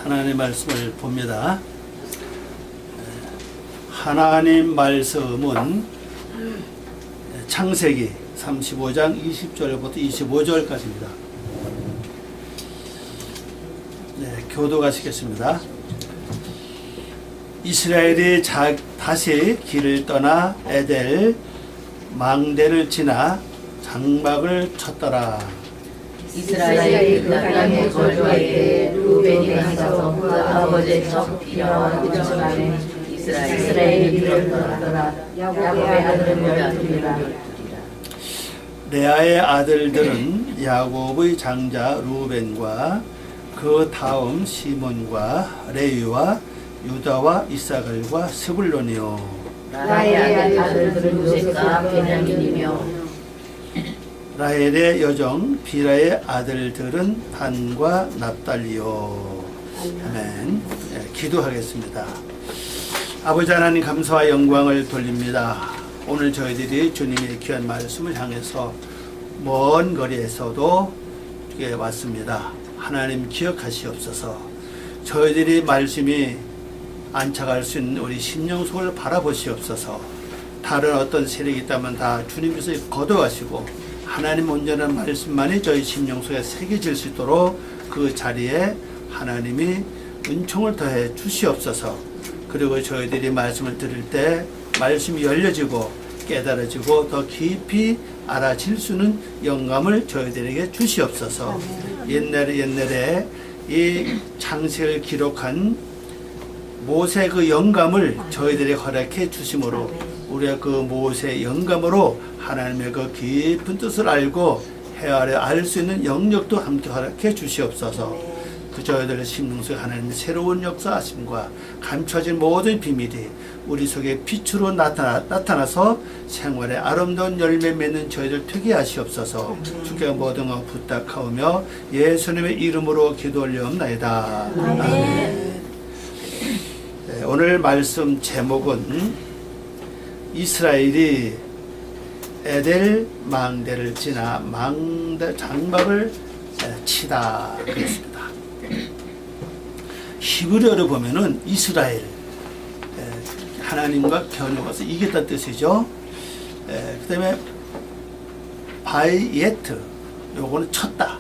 하나님의 말씀을 봅니다. 하나님 말씀은 창세기 35장 20절부터 25절까지입니다. 교도하시겠습니다. 이스라엘이 다시 길을 떠나 에델 망대를 지나 장막을 쳤더라. 이스라엘이 그 땅에 거주할 때 루벤이 가서 그 아버지의 적 피라와 그 전에 이스라엘이 길을 떠나더라. 야곱의 아들은 몇이라. 레아의 아들들은 야곱의 장자 루벤과 그 다음 시몬과 레위와 유다와 이사갈과 스불론이요. 라헬의 아들들은 요셉과 베냐민이며 라헬의 여종 비라의 아들들은 단과 납달리요. 아멘. 기도하겠습니다. 아버지 하나님, 감사와 영광을 돌립니다. 오늘 저희들이 주님의 귀한 말씀을 향해서 먼 거리에서도 왔습니다. 하나님 기억하시옵소서. 저희들이 말씀이 안착할 수 있는 우리 심령속을 바라보시옵소서. 다른 어떤 세력이 있다면 다 주님께서 거둬가시고 하나님 온전한 말씀만이 저희 심령속에 새겨질 수 있도록 그 자리에 하나님이 은총을 더해 주시옵소서. 그리고 저희들이 말씀을 들을 때 말씀이 열려지고 깨달아지고 더 깊이 알아질 수 있는 영감을 저희들에게 주시옵소서. 옛날에 이 창세를 기록한 모세 그 영감을 저희들에게 허락해 주심으로 우리가 그 모세 영감으로 하나님의 그 깊은 뜻을 알고 헤아려 알 수 있는 영역도 함께 허락해 주시옵소서. 그 저희들의 심령 속에 하나님의 새로운 역사하심과 감춰진 모든 비밀이 우리 속에 빛으로 나타나서 생활의 아름다운 열매 맺는 저희들 되게 하시옵소서. 주께 모든 것 부탁하오며 예수님의 이름으로 기도 올려옵나이다. 아멘. 오늘 말씀 제목은 이스라엘이 에델 망대를 지나 장막을 치다 그랬습니다. 히브리어로 보면은 이스라엘, 하나님과 겨누어서 이겼다는 뜻이죠. 그 다음에 바이예트, 요거는 쳤다,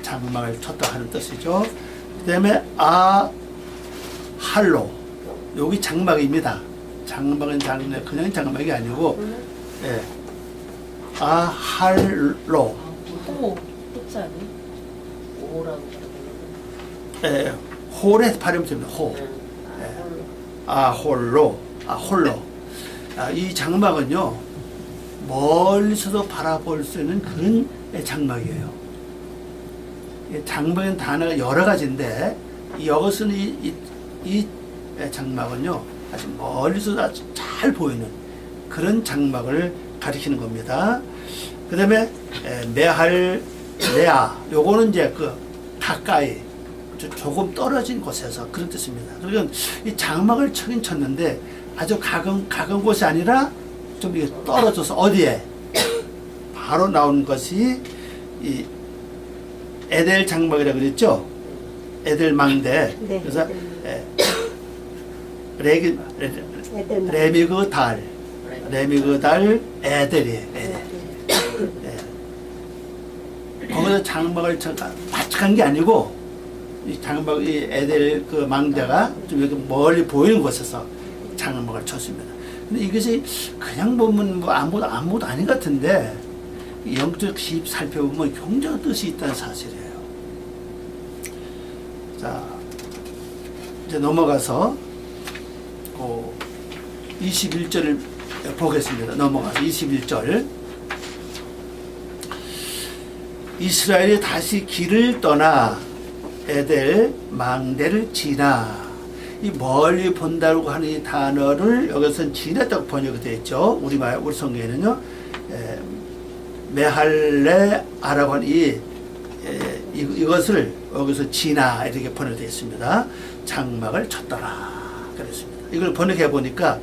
장막을 쳤다 하는 뜻이죠. 그 다음에 할로, 여기 장막입니다. 장막은 그냥 장막이 아니고 할로. 호, 호자 아니? 오라고. 홀에 발음 됩니다. 호. 홀로. 이 장막은요, 멀리서도 바라볼 수 있는 그런 장막이에요. 장막은 단어가 여러 가지인데, 여기서는 이 장막은요, 아주 멀리서 아주 잘 보이는 그런 장막을 가리키는 겁니다. 그 다음에 메할레아, 요거는 이제 그 가까이 조금 떨어진 곳에서 그런 뜻입니다. 그러니까 이 장막을 치긴 쳤는데 아주 가까운 곳이 아니라 좀 이게 떨어져서 어디에 바로 나오는 것이 이 에델 장막이라고 그랬죠. 에델 망대. 네. 그래서 레미그달 에델이에요. 거기서 장막을 바짝한 게 아니고 이 장막, 이 에델 그 망대가 좀 이렇게 멀리 보이는 곳에서 장막을 쳤습니다. 근데 이것이 그냥 보면 뭐 아무것도 아닌 것 같은데 영적 시 살펴보면 굉장히 뜻이 있다는 사실이에요. 자, 이제 넘어가서 21절을 보겠습니다. 넘어가서 21절. 이스라엘이 다시 길을 떠나 에델 망대를 지나. 이 멀리 본다고 하는 이 단어를 여기서는 지나다고 번역이 되어 있죠. 우리 성경에는요, 메할레아라고 하는 이것을 여기서 지나 이렇게 번역되어 있습니다. 장막을 쳤더라 그랬습니다. 이걸 번역해 보니까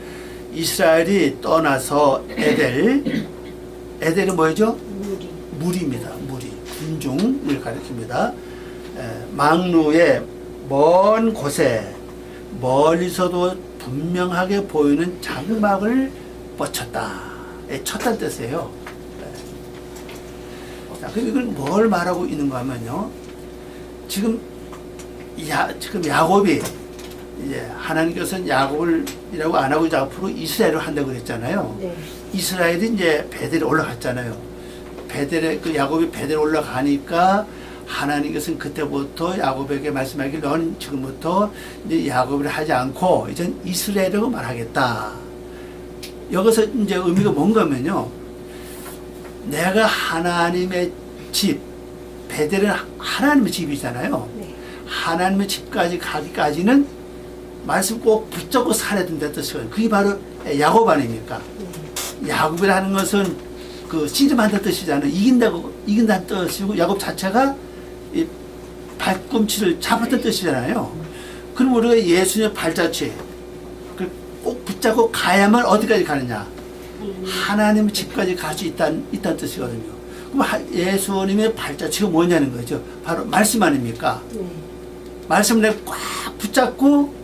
이스라엘이 떠나서 에델이 뭐죠? 물입니다. 군중을 가리킵니다. 망루의 먼 곳에 멀리서도 분명하게 보이는 장막을 뻗쳤다. 쳤다는 뜻이에요. 자, 그럼 이걸 뭘 말하고 있는가 하면요. 지금 야곱이 이제 하나님께서는 야곱을이라고 안 하고 이제 앞으로 이스라엘을 한다고 그랬잖아요. 네. 이스라엘이 이제 베델에 올라갔잖아요. 야곱이 베델에 올라가니까 하나님께서는 그때부터 야곱에게 말씀하기를 너는 지금부터 이제 야곱을 하지 않고 이젠 이스라엘이라고 말하겠다. 여기서 이제 의미가 뭔가면요. 내가 하나님의 집, 베델은 하나님의 집이잖아요. 네. 하나님의 집까지 가기까지는 말씀 꼭 붙잡고 살아야 된다는 뜻이거든요. 그게 바로 야곱 아닙니까? 야곱이라는 것은 그 씨름한다는 뜻이잖아요. 이긴다는 뜻이고 야곱 자체가 이 발꿈치를 잡았다는 뜻이잖아요. 그럼 우리가 예수님의 발자취 꼭 붙잡고 가야만 어디까지 가느냐? 하나님의 집까지 갈 수 있다는 뜻이거든요. 그럼 예수님의 발자취가 뭐냐는 거죠. 바로 말씀 아닙니까? 말씀을 내가 꽉 붙잡고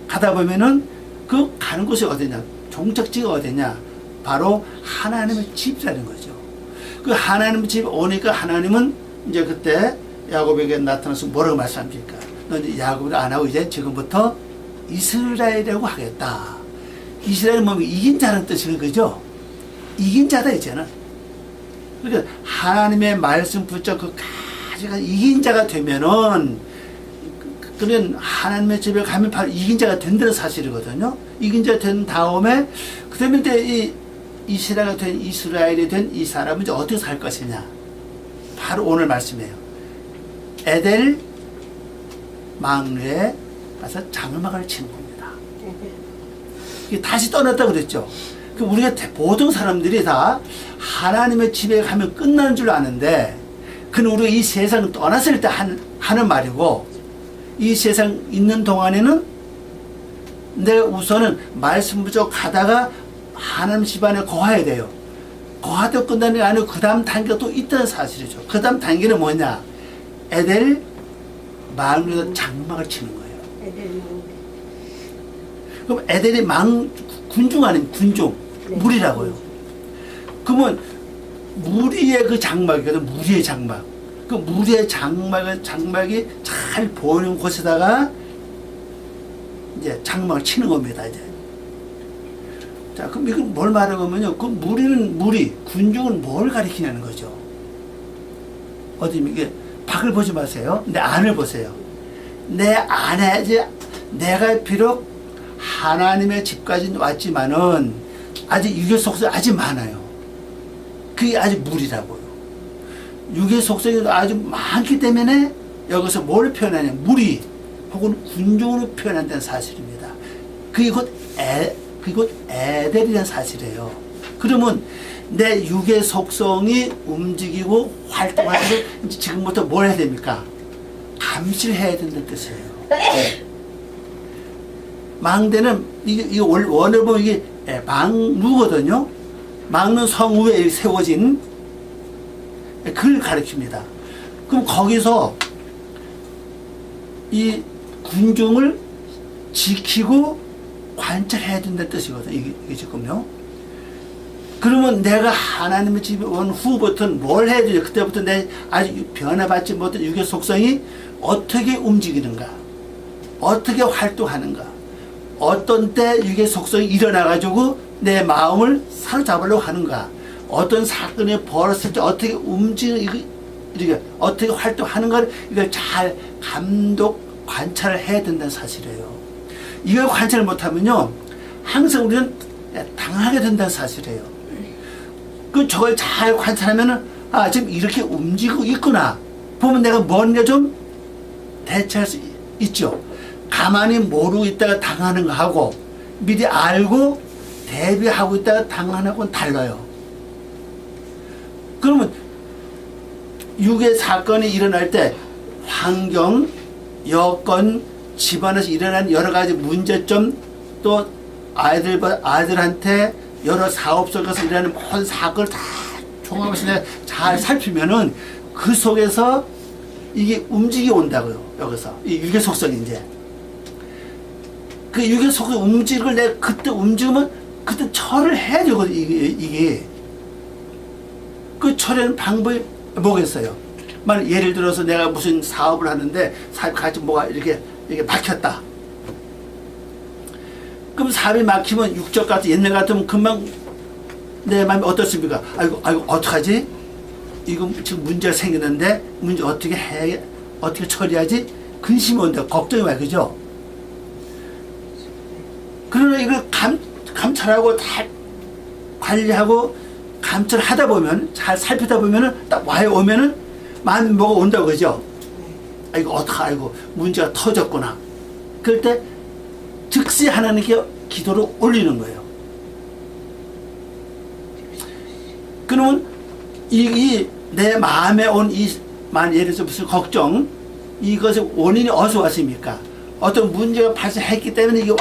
가다 보면은 그 가는 곳이 어디냐? 종착지가 어디냐? 바로 하나님의 집이라는 거죠. 그 하나님의 집에 오니까 하나님은 이제 그때 야곱에게 나타나서 뭐라고 말씀합니까? 너 이제 야곱을 안 하고 이제 지금부터 이스라엘이라고 하겠다. 이스라엘은 뭐 이긴 자라는 뜻이는 거죠. 이긴 자다 이제는. 그러니까 하나님의 말씀 붙잡고 가지가 이긴 자가 되면은 그러면 하나님의 집에 가면 바로 이긴 자가 된다는 사실이거든요. 이긴 자가 된 다음에 그다음에 이제 이스라엘이 된 이 사람은 이제 어떻게 살 것이냐. 바로 오늘 말씀이에요. 에델 망루에 가서 장막을 치는 겁니다. 다시 떠났다고 그랬죠. 우리가 모든 사람들이 다 하나님의 집에 가면 끝나는 줄 아는데 그는 우리가 이 세상을 떠났을 때 하는 말이고 이 세상 있는 동안에는 내가 우선은 말씀 붙잡고 가다가 하나님 집 안에 거해야 돼요. 거하다 끝나는 게 아니고 그 다음 단계가 또 있다는 사실이죠. 그 다음 단계는 뭐냐? 에델 마음에서 장막을 치는 거예요. 그럼 에델이 군중 아니면 군중 물이라고요. 그러면 무리의 그 장막이거든. 무리의 장막. 그 무리의 장막이 잘 보이는 곳에다가 이제 장막을 치는 겁니다. 이제. 자, 그럼 이건 뭘 말하냐면요. 그 무리, 군중은 뭘 가리키냐는 거죠. 어디 이게 밖을 보지 마세요. 내 안을 보세요. 내 안에 이제 내가 비록 하나님의 집까지 왔지만은 아직 육의 속성이 아직 많아요. 그게 아직 무리라고요. 육의 속성이 아주 많기 때문에 여기서 뭘 표현하냐? 무리 혹은 군중으로 표현한다는 사실입니다. 그게 곧 에델이라는 사실이에요. 그러면 내 육의 속성이 움직이고 활동하는 걸 지금부터 뭘 해야 됩니까? 감시를 해야 된다는 뜻이에요. 네. 망대는 이게 원을 보면 이게 망루거든요. 망는 성 위에 세워진 그걸 가리킵니다. 그럼 거기서 이 군중을 지키고 관찰해야 된다는 뜻이거든요. 이게 지금요. 그러면 내가 하나님의 집에 온 후부터는 뭘 해야 되죠? 그때부터 내 아직 변화받지 못한 육의 속성이 어떻게 움직이는가? 어떻게 활동하는가? 어떤 때 육의 속성이 일어나가지고 내 마음을 사로잡으려고 하는가? 어떤 사건이 벌어졌을 때 어떻게 이렇게 어떻게 활동하는가를 이걸 잘 관찰을 해야 된다는 사실이에요. 이걸 관찰을 못하면요, 항상 우리는 당하게 된다는 사실이에요. 저걸 잘 관찰하면은, 지금 이렇게 움직이고 있구나. 보면 내가 뭔가 좀 대처할 수 있죠. 가만히 모르고 있다가 당하는 거 하고, 미리 알고 대비하고 있다가 당하는 건 달라요. 그러면, 육의 사건이 일어날 때, 환경, 여건, 집안에서 일어나는 여러 가지 문제점, 또 아이들한테 여러 사업 속에서 일어나는 모든 사건을 다 종합해서 잘 살피면은 그 속에서 이게 움직이 온다고요. 여기서 이 유괴 속성이 이제 그 유괴 속성 움직임을 내가 그때 움직이면 그때 처리를 해야 되거든. 이게 그 처리하는 방법이 뭐겠어요? 만약 예를 들어서 내가 무슨 사업을 하는데 사업이 같이 뭐가 이렇게 막혔다. 그럼 사업이 막히면 육적 같은 옛날 같으면 금방 내 마음이 어떻습니까? 아이고 어떡하지? 이거 지금 문제가 생겼는데 문제 어떻게 해? 어떻게 처리하지? 근심이 온다. 걱정이 와요. 그죠? 그러나 이걸 감찰하고 다 관리하고 감찰하다 보면 잘 살피다 보면은 딱 와요. 오면은 마음이 뭐가 온다고 그죠? 아이고 어떡하고 문제가 터졌구나. 그럴 때 즉시 하나님께 기도를 올리는 거예요. 그러면 내 마음에 온 예를 들어서 무슨 걱정, 이것의 원인이 어디서 왔습니까? 어떤 문제가 발생했기 때문에 이게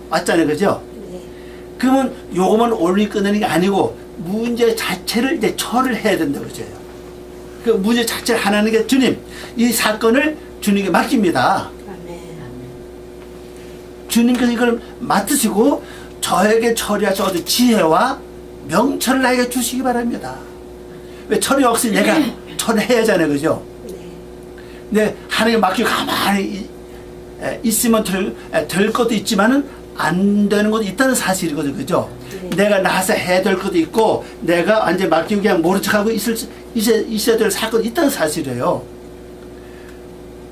왔잖아요. 그죠? 네. 그러면 요것만 올리 끊는 게 아니고 문제 자체를 이제 처리를 해야 된다고 그죠? 그 문제 자체를 하나님께 주님, 이 사건을 주님께 맡깁니다. 주님께서 이걸 맡으시고 저에게 처리하셔 어떤 지혜와 명철을 나에게 주시기 바랍니다. 왜 처리 없이 내가 처리해야 하잖아요. 그죠? 네. 하나님께 맡기고 가만히 있으면 될 것도 있지만은 안 되는 것도 있다는 사실이거든요. 그죠? 내가 나서 해야 될 것도 있고 내가 완전 맡기고 그냥 모른 척하고 있어야 될 사건이 있다는 사실이에요.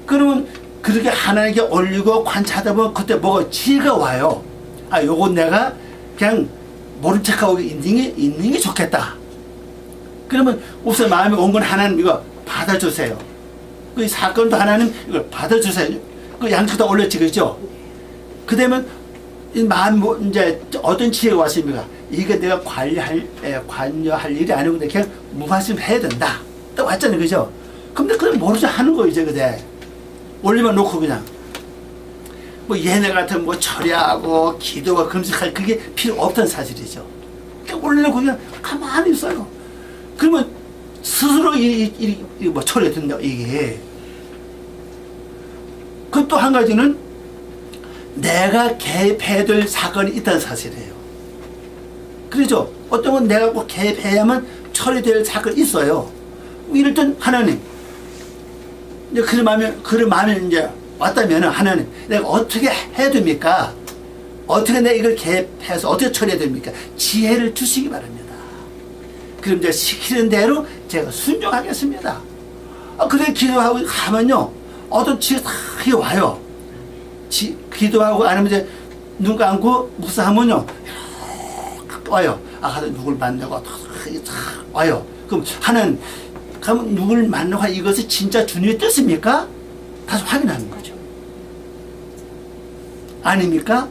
그러면 그렇게 하나님께 올리고 관찰하다 보면 그때 뭐가 지혜가 와요. 아, 요건 내가 그냥 모른 척하고 있는 게 좋겠다. 그러면 우선 마음에 온 건 하나님 이거 받아주세요. 그 사건도 하나님 이걸 받아주세요. 그 양쪽 다 올렸지, 그죠? 그 되면 이 마음 이제 어떤 지혜가 왔습니까? 이게 내가 관여할 일이 아니고 그냥 무관심 해야 된다. 딱 왔잖아요, 그죠? 근데 그건 모르죠 하는 거 이제 그대. 올리면 놓고 그냥 뭐 얘네 같은 뭐 처리하고 기도가 금식할 그게 필요 없다는 사실이죠. 그냥 올려놓고 그냥 가만히 있어요. 그러면 스스로 뭐 처리가 된다 이게. 그 또 한 가지는 내가 개입해야 될 사건이 있다는 사실이에요. 그렇죠? 어떤 건 내가 꼭 개입해야만 처리될 사건이 있어요. 이럴 땐 하나님 이제 그런 마음이 이제 왔다면 하나님 내가 어떻게 해야 됩니까? 어떻게 내가 이걸 개입해서 어떻게 처리해야 됩니까? 지혜를 주시기 바랍니다. 그럼 제가 시키는 대로 제가 순종하겠습니다. 그래 기도하고 가면요 어떤 지혜가 다 와요. 기도하고 안 하면 이제 눈 감고 묵상하면요 와요. 가서 누굴 만나고 다 와요. 그럼 하나님 그럼 누굴 만나고 이것이 진짜 주님의 뜻입니까? 다시 확인하는 거죠. 아닙니까?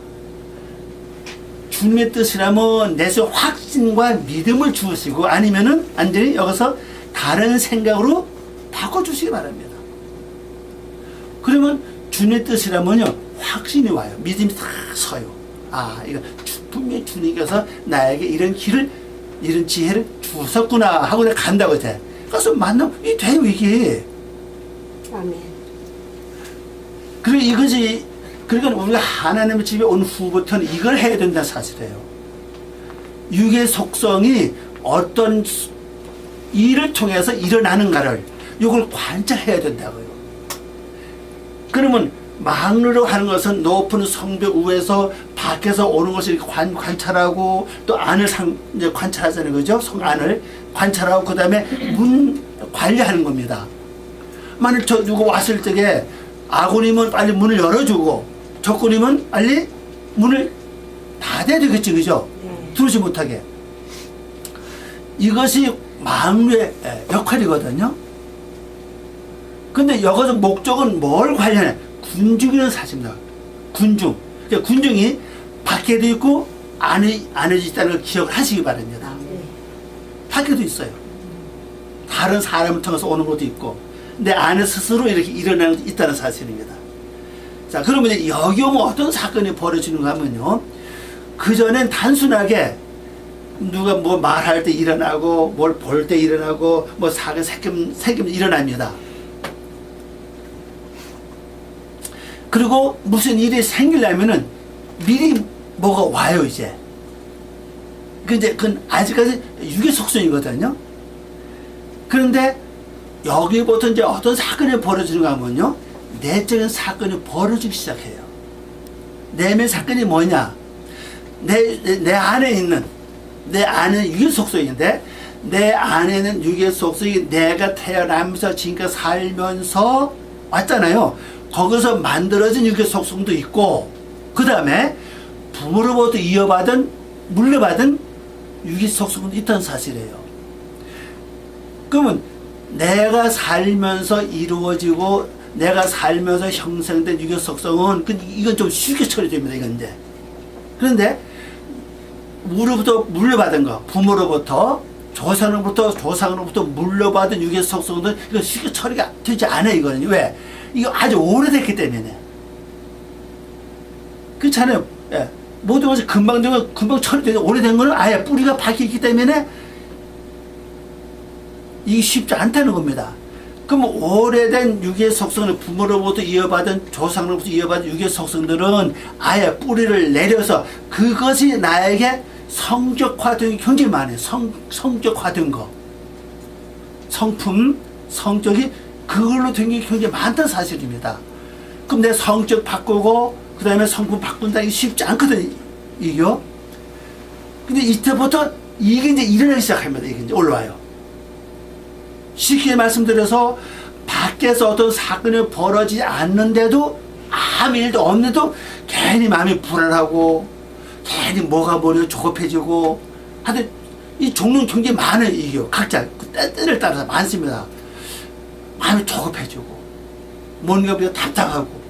주님의 뜻이라면 내 속에 확신과 믿음을 주시고 아니면은 완전히 여기서 다른 생각으로 바꿔주시기 바랍니다. 그러면 주님의 뜻이라면요 확신이 와요. 믿음이 다 서요. 이거 분명히 주님께서 나에게 이런 길을 이런 지혜를 주셨구나 하고 내가 간다고 돼. 그래서 만나면 이 돼요 이게. 아멘. 그리고 이것이 그러니까 우리가 하나님의 집에 온 후부터는 이걸 해야 된다는 사실이에요. 육의 속성이 어떤 일을 통해서 일어나는가를 이걸 관찰해야 된다고요. 그러면 막루로 하는 것은 높은 성벽 위에서 밖에서 오는 것을 관찰하고 또 안을 이제 관찰하잖아요. 그죠? 성 안을 관찰하고 그 다음에 문 관리하는 겁니다. 만약 누구 왔을 적에 아군이면 빨리 문을 열어주고 적군이면 빨리 문을 닫아야 되겠지. 그죠? 네. 들어오지 못하게. 이것이 막루의 역할이거든요. 근데 여기서 목적은 뭘 관련해? 군중이라는 사실입니다. 군중. 그러니까 군중이 밖에도 있고 안에도 있다는 걸 기억을 하시기 바랍니다. 네. 밖에도 있어요. 다른 사람을 통해서 오는 것도 있고 내 안에 스스로 이렇게 일어나는 것도 있다는 사실입니다. 자, 그러면 이제 여기 오면 어떤 사건이 벌어지는가 하면요. 그전엔 단순하게 누가 뭐 말할 때 일어나고 뭘 볼 때 일어나고 뭐 사건 새김 일어납니다. 그리고 무슨 일이 생기려면은 미리 뭐가 와요, 이제. 그건 아직까지 육의 속성이거든요. 그런데 여기부터 이제 어떤 사건이 벌어지는가 하면요, 내적인 사건이 벌어지기 시작해요. 내면 사건이 뭐냐? 내 안에 있는, 내 안에 육의 속성인데, 내 안에는 육의 속성이 내가 태어나면서 지금까지 살면서 왔잖아요. 거기서 만들어진 육의 속성도 있고, 그 다음에 부모로부터 물려받은 육의 속성도 있다는 사실이에요. 그러면 내가 살면서 이루어지고 내가 살면서 형성된 육의 속성은 이건 좀 쉽게 처리됩니다. 이건 이제. 그런데 우리부터 물려받은 거, 부모로부터 조상으로부터 물려받은 육의 속성은 이거 쉽게 처리가 되지 않아요. 이거는 왜? 이거 아주 오래됐기 때문에. 그렇잖아요. 예. 모든 것이 금방 처리되는 오래된 거는 아예 뿌리가 박혀있기 때문에 이게 쉽지 않다는 겁니다. 그럼 오래된 육의 속성을 부모로부터 이어받은 조상으로부터 이어받은 육의 속성들은 아예 뿌리를 내려서 그것이 나에게 성격화된 게 굉장히 많아요. 성격화된 거. 성품, 성격이 그걸로 된 게 굉장히 많다는 사실입니다. 그럼 내 성격 바꾸고 그 다음에 성품 바꾼다 이게 쉽지 않거든, 이게요. 근데 이때부터 이게 이제 일어나기 시작합니다. 이게 이제 올라와요. 쉽게 말씀드려서 밖에서 어떤 사건이 벌어지지 않는데도 아무 일도 없는데도 괜히 마음이 불안하고 괜히 뭐가 뭐려 조급해지고 하여튼 이 종류는 굉장히 많아요. 이게요. 각자 때를 따라서 많습니다. 마음이 조급해지고 뭔가 보다 답답하고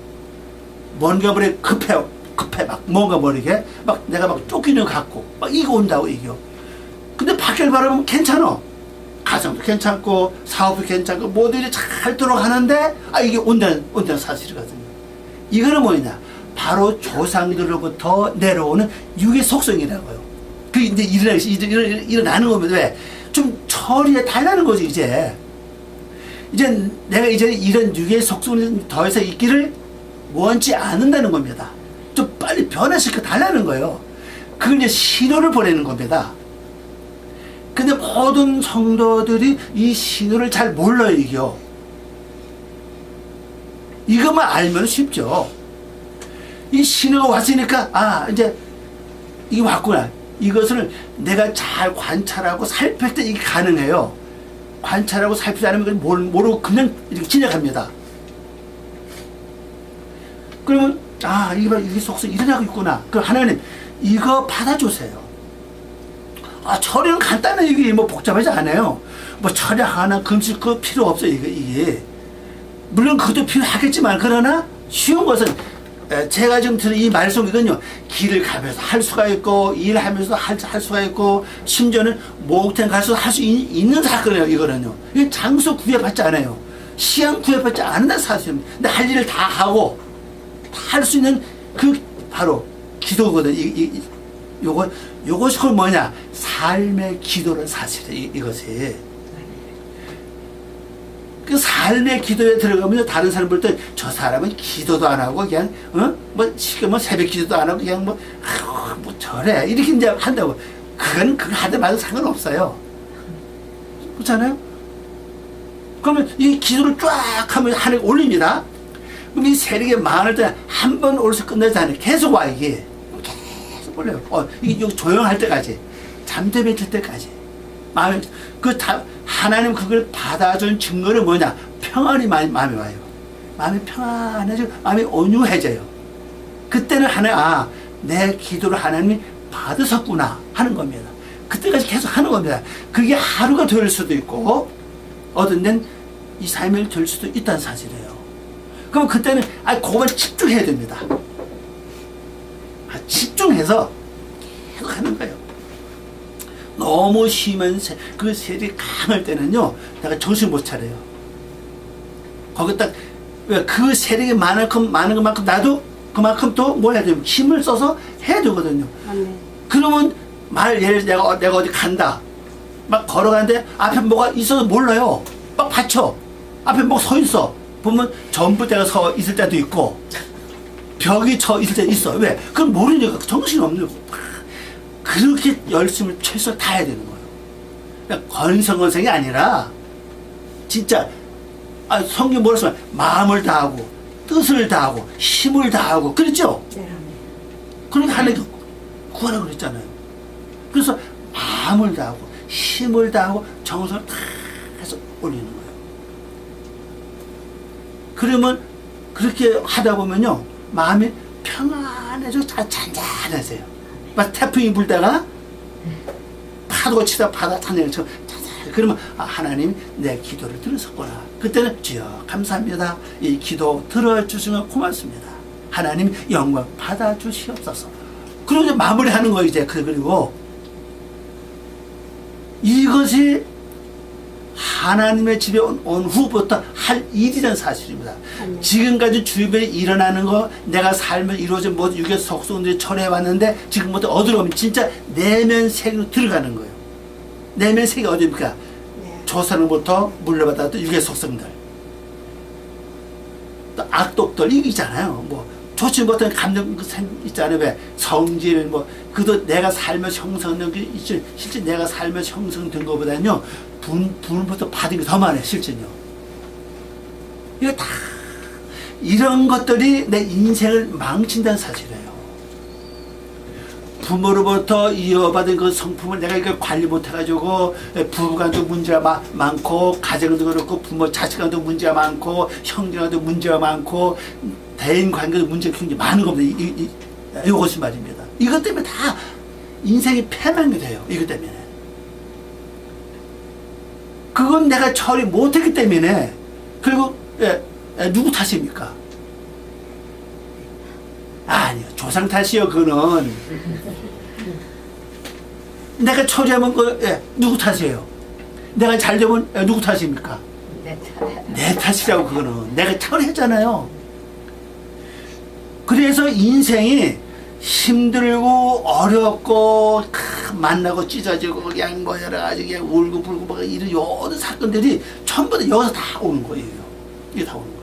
뭔가 모르게 급해 막 뭔가 모르게 막 내가 막 쫓기는 것 같고 막 이거 온다고 이게요. 근데 밖을 바라보면 괜찮아. 가정도 괜찮고 사업도 괜찮고 모든 일이 잘 돌아가는데 이게 온다는 사실이거든요. 이거는 뭐냐? 바로 조상들로부터 내려오는 육의 속성이라고요. 그게 이제 일어나는 겁니다. 왜? 좀 처리해 달라는 거죠, 이제. 내가 이제 이런 육의 속성이 더 이상 있기를 원치 않는다는 겁니다. 좀 빨리 변화시켜 달라는 거예요. 그걸 이제 신호를 보내는 겁니다. 근데 모든 성도들이 이 신호를 잘 몰라요, 이게요. 이것만 알면 쉽죠. 이 신호가 왔으니까, 이제, 이게 왔구나. 이것을 내가 잘 관찰하고 살필 때 이게 가능해요. 관찰하고 살피지 않으면 모르고 그냥 이렇게 지나갑니다. 그러면, 이게 속성 일어나고 있구나. 그럼 하나님, 이거 받아주세요. 처리는 간단해. 이게 뭐 복잡하지 않아요. 뭐 처리하거나 금식 그거 필요 없어요. 이게. 물론 그것도 필요하겠지만, 그러나 쉬운 것은, 제가 지금 들은 이 말씀 이건요, 길을 가면서 할 수가 있고, 일하면서 할 수가 있고, 심지어는 목욕탕 가서 할 수 있는 사건이에요, 이거는요. 이게 장소 구애받지 않아요. 시간 구애받지 않는다는 사실입니다. 근데 할 일을 다 하고, 할 수 있는 바로 기도거든. 요것이 그걸 뭐냐? 삶의 기도는 사실이에요, 이것이. 그 삶의 기도에 들어가면 다른 사람 볼 때 저 사람은 기도도 안 하고 그냥 쉽게 새벽 기도도 안 하고 그냥 뭐 저래 이렇게 이제 한다고. 그건 하든 말든 상관없어요. 그렇잖아요? 그러면 이 기도를 쫙 하면 하늘에 올립니다. 그럼 이 세력이 많을 때 한 번 올려서 끝나지 않아요. 계속 와, 이게. 계속 올려요. 이게 조용할 때까지. 잠잠해 들 때까지. 마음에, 하나님 그걸 받아준 증거는 뭐냐? 평안이 마음에 와요. 마음이 평안해지고, 마음이 온유해져요. 그때는 내 기도를 하나님이 받으셨구나 하는 겁니다. 그때까지 계속 하는 겁니다. 그게 하루가 될 수도 있고, 어떤 데는 2, 3일 될 수도 있다는 사실이에요. 그럼 그때는 그거만 집중해야 됩니다. 집중해서 계속 하는 거예요. 너무 심한 그 세력이 강할 때는요, 내가 정신 못 차려요. 거기 딱, 그 세력이 많은 것만큼 나도 그만큼 또 뭐 해야 돼요? 힘을 써서 해야 되거든요. 그러면 예를 들어 내가 어디 간다. 막 걸어가는데 앞에 뭐가 있어서 몰라요. 막 받쳐. 앞에 뭐가 서 있어. 보면 전부 내가 서 있을 때도 있고, 벽이 쳐 있을 때 있어. 왜? 그건 모르니까 정신없는 그렇게 열심을 최소 다해야 되는 거예요. 그러니까 건성건성이 아니라 진짜 성경 뭐라 써? 마음을 다하고 뜻을 다하고 힘을 다하고 그랬죠? 그러니까 하나님 구하라고 그랬잖아요. 그래서 마음을 다하고 힘을 다하고 정성을 다 해서 올리는 거예요. 그러면 그렇게 하다 보면요 마음이 평안해지고 잔잔하세요. 막 태풍이 불다가 파도가 치다 바다 탄력처럼 그러면 하나님 내 기도를 들으셨구나. 그때는 주여 감사합니다. 이 기도 들어주시면 고맙습니다. 하나님 영광 받아주시옵소서. 그리고 이제 마무리하는 거예요. 이제 그리고 이것이 하나님의 집에 온 후부터 할 일이라는 사실입니다. 지금까지 주변에 일어나는 거 내가 삶을 이루어진 모든 육의 속성들이 철회해왔는데 지금부터 어디로 오면 진짜 내면 세계로 들어가는 거예요. 내면 세계 어디입니까? 조상으로부터 물려받았던 육의 속성들, 또 악독들 이게 있잖아요. 뭐 좋지 못한 감정 있잖아요. 왜 성질 뭐 그도 내가 살면서 형성된 게 있죠. 실제 내가 살면서 형성된 것보다는요 분부터 받은 게 더 많아요. 실제는요. 이거 다 이런 것들이 내 인생을 망친다는 사실이에요. 부모로부터 이어받은 그 성품을 내가 이걸 관리 못해가지고 부부간도 문제가 많고 가정도 그렇고 부모 자식간도 문제가 많고 형제간도 문제가 많고 대인 관계도 문제가 굉장히 많은 겁니다. 이것이 말입니다. 이것 때문에 다 인생이 패망이 돼요. 이것 때문에. 그건 내가 처리 못했기 때문에. 그리고 누구 탓입니까? 아니요. 조상 탓이요. 그거는. 내가 처리하면 누구 탓이에요? 내가 잘 되면 누구 탓입니까? 내 탓이라고. 그거는 내가 처리했잖아요. 그래서 인생이 힘들고 어렵고 만나고 찢어지고 그냥 뭐 여러 가지 그냥 울고 불고 막 이런 모든 사건들이 전부 다 여기서 다 오는 거예요. 이게 다 오는 거예요.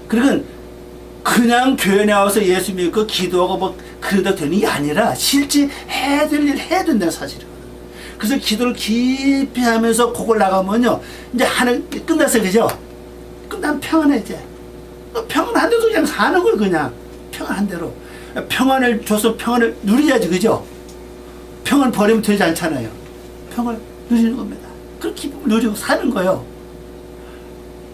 그러니까 그냥 교회 나와서 예수 믿고 기도하고 뭐 그러다 되는 게 아니라 실제 해야 될 일 해야 된다는 사실이거든요. 그래서 기도를 깊이 하면서 그걸 나가면요 이제 하는 끝났어요. 그죠? 끝나면 평안해. 이제 평안한 대로 그냥 사는 걸 그냥 평안한 대로 평안을 줘서 평안을 누려야지. 그죠? 평안 버리면 되지 않잖아요. 평안을 누리는 겁니다. 그 기쁨을 누리고 사는 거예요.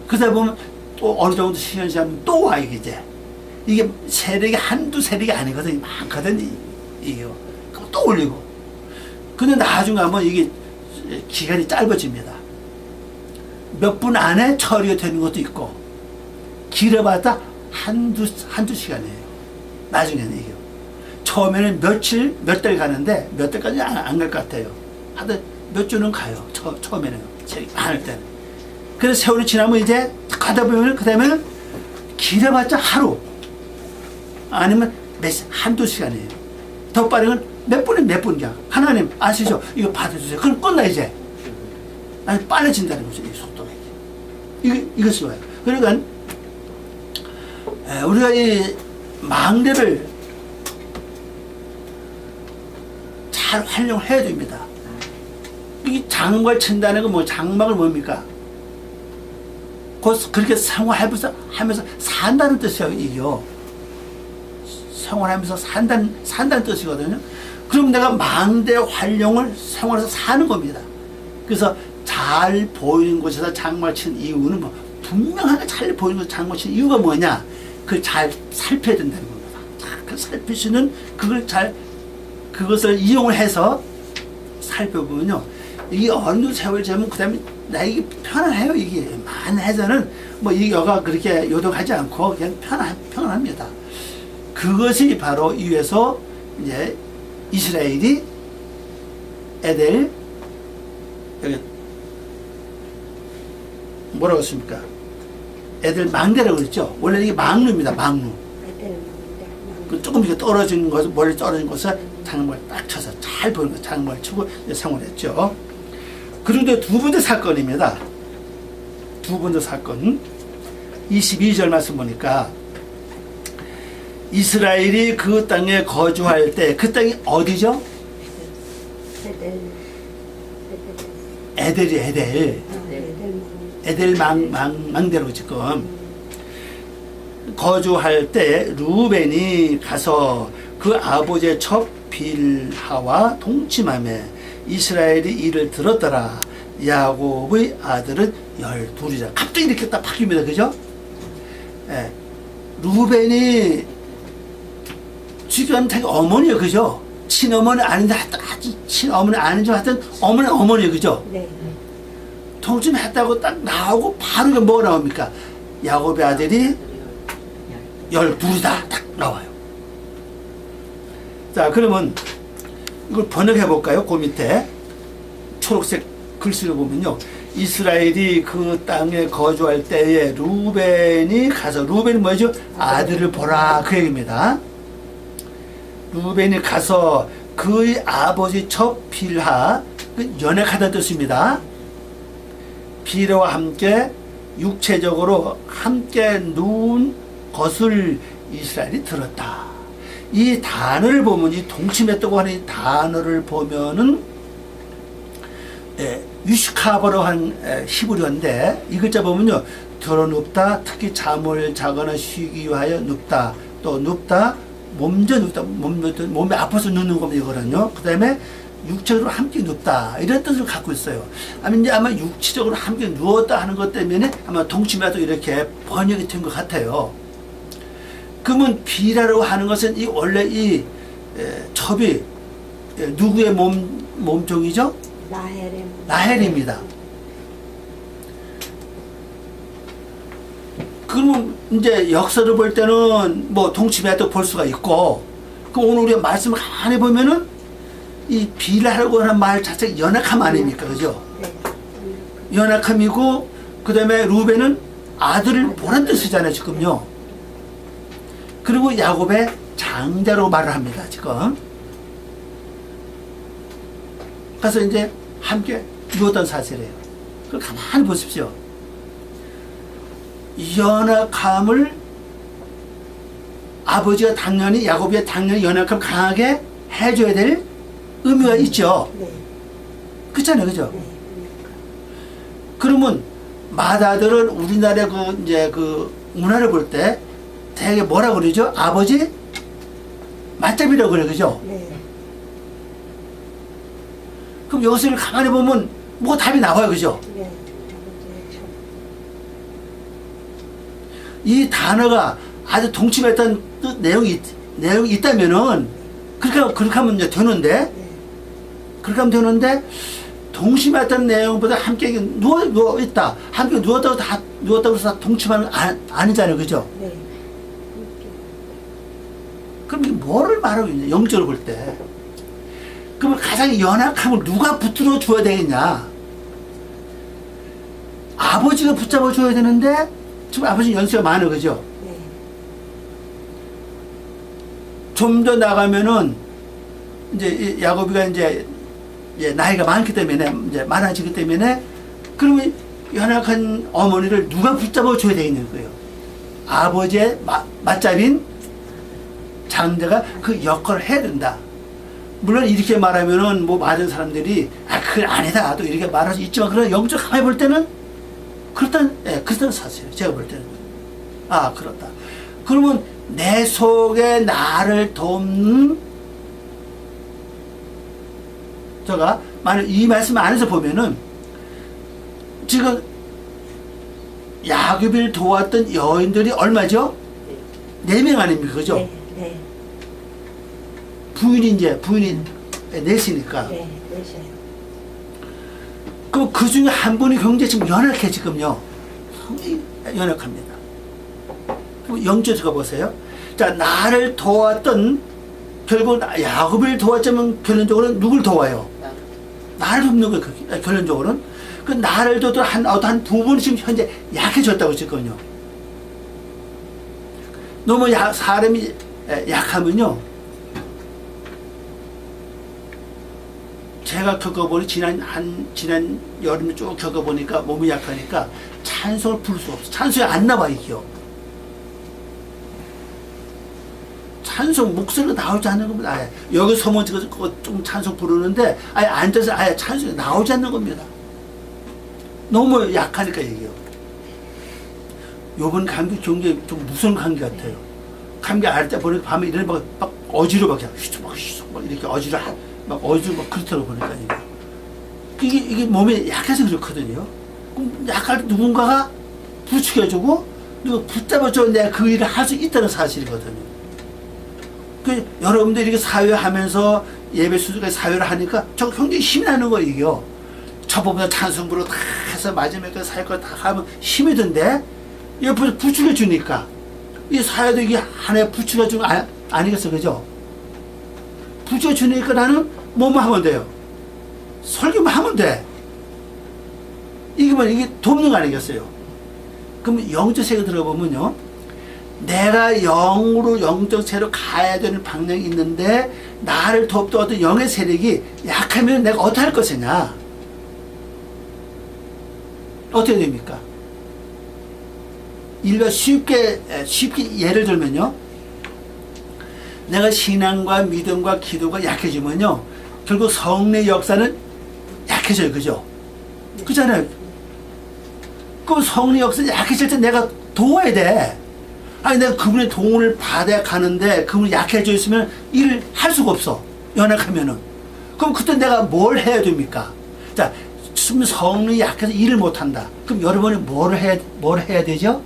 그러다 보면 또 어느 정도 시간 지나면 또 와. 이게 세력이 한두 세력이 아니거든. 많거든. 이게 그럼 또 올리고. 근데 나중에 하면 이게 기간이 짧아집니다. 몇 분 안에 처리가 되는 것도 있고 길어봤자 한두 시간이에요. 나중에는 이게 처음에는 며칠 몇 달 가는데 몇 달까지 안 갈 것 같아요. 하여튼 몇 주는 가요. 처음에는 제일 많을 때는. 그래서 세월이 지나면 이제 가다 보면 그 다음에는 길어봤자 하루 아니면 한두 시간이에요. 더 빠르면 몇 분이야. 하나님 아시죠? 이거 받아주세요. 그럼 끝나 이제. 아니 빨라진다는 거죠. 이 속도가 이것이 와요. 그러니까 우리가 이 망대를 잘 활용해야 됩니다. 이 장막을 친다는 건 뭐 장막을 뭡니까? 그렇게 생활하면서 산다는 뜻이에요. 이게요. 생활하면서 산다는 뜻이거든요. 그럼 내가 망대 활용을 생활해서 사는 겁니다. 그래서 잘 보이는 곳에서 장막을 친 이유는 뭐 분명하게 잘 보이는 곳에서 장막을 친 이유가 뭐냐? 그걸 잘 살펴야 된다는 겁니다. 그 살피시는 그것을 이용을 해서 살펴보면요. 이게 어느 세월 지나면 그 다음에 나에게 편안해요. 이게 만해서는 뭐 이 여가 그렇게 요동하지 않고 그냥 편안합니다. 그것이 바로 이유에서 이제 이스라엘이 에델 여기 뭐라고 했습니까? 에델 망대라고 그랬죠. 원래 이게 망루입니다. 망루. 그 조금 이렇게 떨어진 곳, 멀리 떨어진 곳에 장막을 딱 쳐서 잘 보이는 거 장막을 치고 생활했죠. 그런데 두 번째 사건입니다. 두 번째 사건. 22절 말씀 보니까 이스라엘이 그 땅에 거주할 때 그 땅이 어디죠? 에델이 에델 망대로 지금 거주할 때 루벤이 가서 그 아버지의 첩 빌하와 동침하며 이스라엘이 이를 들었더라. 야곱의 아들은 12이라. 갑자기 이렇게 딱 바뀝니다. 그죠? 예. 루벤이 지금 자기 어머니예요. 그죠? 친어머니 아닌데 친어머니 아닌지 하여튼 어머니예요. 그죠? 네. 동침했다고 딱 나오고 바로 이게 뭐가 나옵니까? 야곱의 아들이 12이다. 딱 나와요. 자, 그러면 이걸 번역해 볼까요? 그 밑에 초록색 글씨를 보면요. 이스라엘이 그 땅에 거주할 때에 루벤이 가서, 루벤이 뭐죠? 아들을 보라, 그 얘기입니다. 루벤이 가서 그의 아버지 첩 빌하, 연약하다는 뜻입니다. 빌하와 함께 육체적으로 함께 누운 것을 이스라엘이 들었다. 이 단어를 보면, 이 동침했다고 하는 이 단어를 보면은 유시카바로 한 히브리어인데, 이 글자 보면요, 들어 눕다, 특히 잠을 자거나 쉬기 위하여 눕다, 또 눕다, 몸져 눕다, 몸이 아파서 눕는 겁니다. 이거는요. 그 다음에 육체적으로 함께 눕다, 이런 뜻을 갖고 있어요. 아마 육체적으로 함께 누웠다 하는 것 때문에 아마 동침이라도 이렇게 번역이 된 것 같아요. 그러면 비라고 하는 것은 이 원래 이 첩이 누구의 몸종이죠? 라헬입니다. 그러면 이제 역사를 볼 때는 뭐 동침했다고 볼 수가 있고, 그럼 오늘 우리가 말씀을 가만히 보면은 이 비라라고 하는 말 자체가 연약함 아닙니까? 그죠? 연약함이고, 그 다음에 루벤은 아들을 보란 뜻이잖아요, 지금요. 그리고 야곱의 장자로 말을 합니다, 지금. 그래서 이제 함께 누웠던 사실이에요. 그걸 가만히 보십시오. 연약함을 아버지가 당연히, 야곱이 당연히 연약함 강하게 해줘야 될 의미가 있죠. 그렇잖아요, 그죠? 그러면 마다들은 우리나라의 이제 문화를 볼 때 되게 뭐라고 그러죠? 아버지 맞잡이라고 그래, 그죠? 그럼 여기서 가만히 보면 뭐 답이 나와요, 그죠? 이 단어가 아주 동침했던 내용이 있다면은 그렇게 하면 이제 되는데, 그렇게 하면 되는데, 동침했던 내용보다 함께 누워 있다, 함께 누웠다고 해서 다 동침하는 아니잖아요, 그죠? 그럼 이게 뭐를 말하고 있냐, 영적으로 볼 때. 그러면 가장 연약함을 누가 붙들어 줘야 되겠냐? 아버지가 붙잡아 줘야 되는데, 지금 아버지는 연세가 많아, 그죠? 좀 더 나가면은, 이제 야곱이가 이제 나이가 많기 때문에, 이제 많아지기 때문에, 그러면 연약한 어머니를 누가 붙잡아 줘야 되겠냐는 거예요. 아버지의 맞잡인 장자가 그 역할을 해야 된다. 물론 이렇게 말하면은 뭐 많은 사람들이 그건 아니다 또 이렇게 말할 수 있지만, 그러나 영적 가만히 볼 때는 그렇다는 사실이에요. 제가 볼 때는 그렇다. 그러면 내 속에 나를 돕는, 제가 만약 이 말씀 안에서 보면은 지금 야곱을 도왔던 여인들이 얼마죠? 4명 아닙니까, 그죠? 부인이 넷이니까. 그럼 그 중에 한 분이 굉장히 지금 연약해, 지금요. 연약합니다. 그럼 영적으로 가보세요. 자, 나를 도왔던, 결국 야곱을 도왔자면 결론적으로는 누굴 도와요? 나를 돕는 거예요, 결론적으로는. 그 나를 도왔던 한 두 분이 지금 현재 약해졌다고 지금요. 너무 사람이 약하면요, 제가 겪어보니 지난 여름에 쭉 겪어보니까 몸이 약하니까 찬송을 부를 수 없어. 찬송이 안 나와 이게요. 찬송 목소리가 나오지 않는 겁니다. 아예 여기 서면 좀 찬송 부르는데 아예 앉아서 아예 찬송이 나오지 않는 겁니다. 너무 약하니까 얘기요. 요번 감기 굉장히 좀 무서운 감기 같아요. 감기 앓을 때 보니까 밤에 이런 막 어지러 막 휘적 막 이렇게 어지러 막 그렇다고 보니까 이게 몸에 약해서 그렇거든요. 그럼 약할 때 누군가가 부추겨주고 누가 붙잡아줘 내가 그 일을 할 수 있다는 사실이거든요. 그 여러분들이 이렇게 사회하면서 예배 수준까지 사회를 하니까 저 굉장히 힘이 나는 거예요. 이게요. 저보다 찬송부로 다 해서 마지막에 사회까지 다 하면 힘이 든데 옆에서 부추겨 주니까 이 사회도 이게 하나에 부추겨 주는 거 아니겠어, 그죠? 부추겨 주니까 나는 뭐만 하면 돼요. 설교만 하면 돼. 이게 돕는 거 아니겠어요? 그럼 영적 세계 들어보면요, 내가 영으로 영적 세로 가야 되는 방향이 있는데 나를 돕던 어떤 영의 세력이 약하면 내가 어떻게 할 것이냐? 어떻게 됩니까? 일반 쉽게 예를 들면요, 내가 신앙과 믿음과 기도가 약해지면요, 결국 성례 역사는 약해져요, 그죠? 그잖아요. 그럼 성례 역사 약해질 때 내가 도와야 돼. 아니 내가 그분의 도움을 받아야 가는데 그분이 약해져 있으면 일을 할 수가 없어. 연약하면은. 그럼 그때 내가 뭘 해야 됩니까? 자, 성령이 약해서 일을 못한다. 그럼 여러분이 뭘 해야 되죠?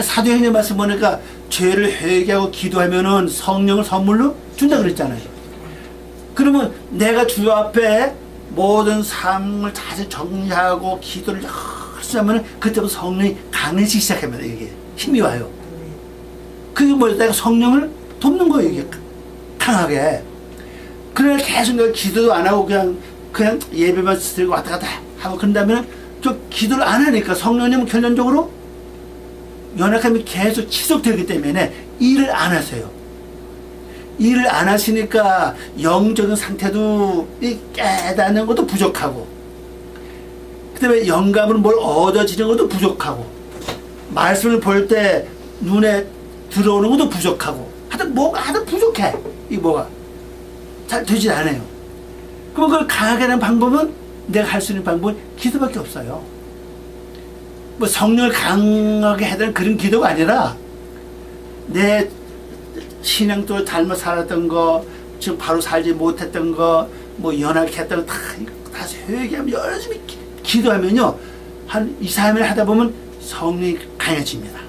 사도행전 말씀 보니까 죄를 회개하고 기도하면은 성령을 선물로 준다 그랬잖아요. 그러면 내가 주 앞에 모든 삶을 다시 정리하고 기도를 하면 그때부터 성령이 강해지기 시작합니다. 이게 힘이 와요. 그게 뭐예요? 내가 성령을 돕는 거예요. 이게 강하게. 그러나 계속 내가 기도도 안 하고 그냥 예배만 드리고 왔다 갔다 하고 그런다면 저 기도를 안 하니까 성령님은 결론적으로 연약함이 계속 지속되기 때문에 일을 안 하세요. 일을 안 하시니까 영적인 상태도 깨닫는 것도 부족하고, 그 다음에 영감으로 뭘 얻어지는 것도 부족하고, 말씀을 볼 때 눈에 들어오는 것도 부족하고, 하여튼 부족해. 이 뭐가 잘 되지 않아요. 그럼 그걸 강하게 하는 방법은, 내가 할 수 있는 방법은 기도밖에 없어요. 뭐 성령을 강하게 해야 되는 그런 기도가 아니라 내 신앙도 닮아 살았던 거, 지금 바로 살지 못했던 거, 뭐 연약했던 거 다 회개하면 열심히 기도하면요, 한 2, 3일 하다 보면 성령이 강해집니다.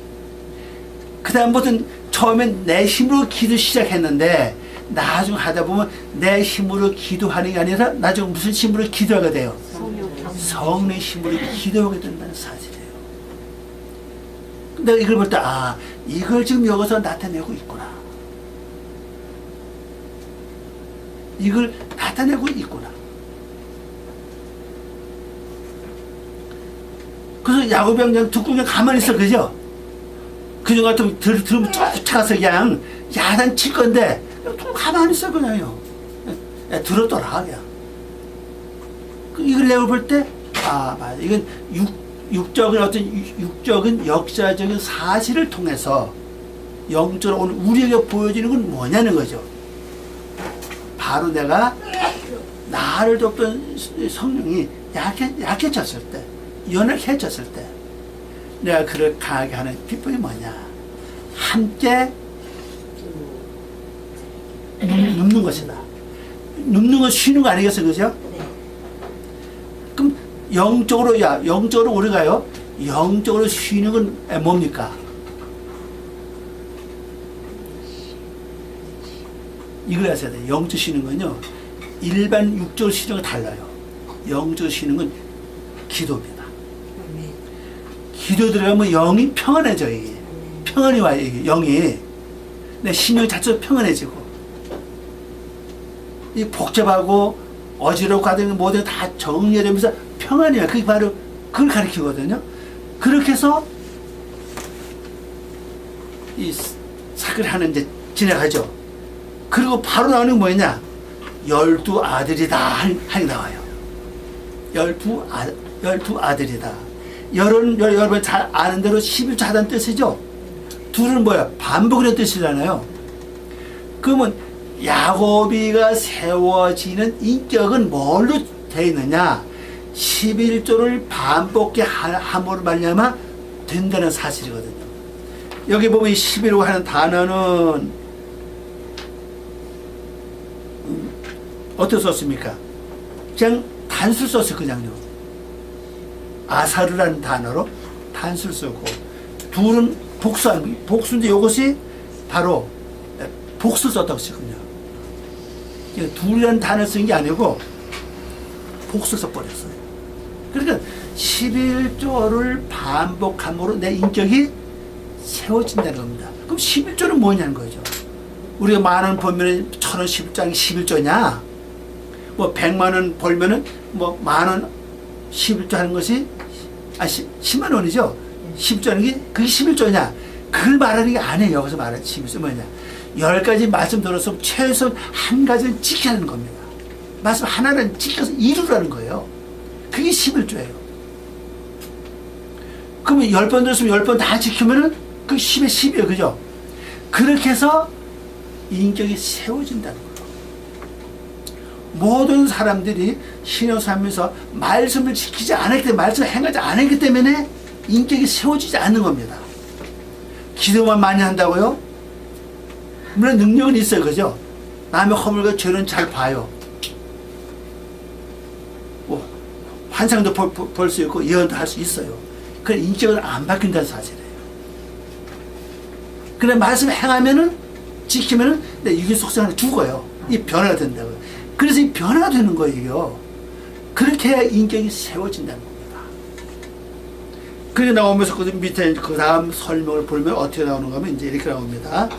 그 다음부터는 처음엔 내 힘으로 기도 시작했는데 나중에 하다 보면 내 힘으로 기도하는 게 아니라 나중에 무슨 힘으로 기도하게 돼요? 성령의 힘으로 기도하게 된다는 사실이에요. 내가 이걸 볼 때, 이걸 지금 여기서 나타내고 있구나. 이걸 나타내고 있구나. 그래서 야구병장 듣고 그냥 가만히 있어, 그죠? 그중 같으면 들으면 쫓아가서 그냥 야단 칠 건데, 가만히 있어, 그냥요. 들었더라, 그냥. 이걸 내가 볼 때, 맞아. 이건 육적인 역사적인 사실을 통해서 영적으로 오늘 우리에게 보여지는 건 뭐냐는 거죠. 바로 내가 나를 돕던 성령이 약해졌을 때, 연약해졌을 때, 내가 그를 강하게 하는 비법이 뭐냐? 함께 눕는 것이다. 눕는 건 쉬는 거 아니겠어요, 그죠? 그럼 영적으로 우리가요, 영적으로 쉬는 건 뭡니까? 이걸 아셔야 돼요. 영적 쉬는 건요, 일반 육적으로 쉬는 건 달라요. 영적으로 쉬는 건 기도입니다. 기도 들어가면 영이 평안해져요. 이게. 평안이 와요, 이게. 영이. 내 심령 자체도 평안해지고, 이 복잡하고 어지럽고 하던 모든 다 정리되면서 평안이 와요. 그게 바로 그걸 가리키거든요. 그렇게 해서 이 사건을 하는 이제 지나가죠. 그리고 바로 나오는 게 뭐냐? 12 아들이다 하니 나와요. 12 아들이다. 여러분 잘 아는 대로 11조 하다는 뜻이죠. 둘은 뭐야? 반복이라는 뜻이잖아요. 그러면 야곱이가 세워지는 인격은 뭘로 되어 있느냐? 11조를 반복해 함으로 말미암아 된다는 사실이거든요. 여기 보면 이 11조 하는 단어는 어떻게 썼습니까? 그냥 단수를 썼어요. 그냥요. 아사르라는 단어로 단수를 쓰고, 둘은 복수인데 이것이 바로 복수 썼다고 쓰거든요. 둘이라는 단어를 쓴 게 아니고 복수 써버렸어요. 그러니까 11조를 반복함으로 내 인격이 세워진다는 겁니다. 그럼 11조는 뭐냐는 거죠. 우리가 만원 벌면 1,000원 11장이 11조냐? 뭐 100만원 벌면은 뭐 만원 11조 하는 것이 10만 원이죠. 11조 하는 게 그게 11조냐? 그걸 말하는 게 아니에요. 여기서 말하는 11조 뭐냐? 10가지 말씀 들어서 최소한 한 가지는 지켜야 하는 겁니다. 말씀 하나는 지켜서 이루라는 거예요. 그게 11조예요. 그러면 10번 들었으면 10번 다 지키면은 그 10에 10이에요. 그죠? 그렇게 해서 인격이 세워진다는 거예요. 모든 사람들이 신앙 살면서 말씀을 지키지 않았기 때문에, 말씀을 행하지 않았기 때문에 인격이 세워지지 않는 겁니다. 기도만 많이 한다고요? 물론 능력은 있어요. 그죠? 남의 허물과 죄는 잘 봐요. 뭐 환상도 볼 수 있고 예언도 할 수 있어요. 그래 인격은 안 바뀐다는 사실이에요. 그래 말씀을 행하면은, 지키면은 내 육의 속성은 죽어요. 이 변화가 된다고요. 그래서 이 변화가 되는 거예요. 그렇게 해야 인격이 세워진다는 겁니다. 그게 나오면서 그 밑에 그 다음 설명을 보면 어떻게 나오는가 하면 이제 이렇게 나옵니다.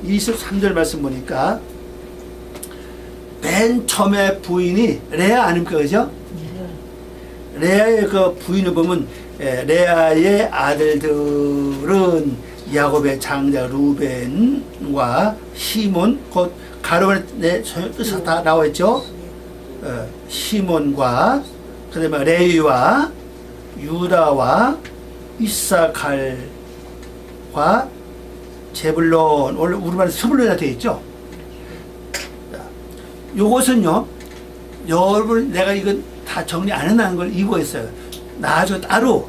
23절 말씀 보니까 맨 처음에 부인이 레아 아닙니까? 그죠? 레아의 그 부인을 보면 레아의 아들들은 야곱의 장자 루벤과 시몬, 곧 가로의 뜻이 다 나와있죠. 시몬과 그 다음에 레위와 유다와 이사칼과 제불론, 원래 우리말은 스불론이라 되어 있죠. 요것은요, 여러분 내가 이건 다 정리 안 해놓은 걸 이유가 있어요. 나중에 따로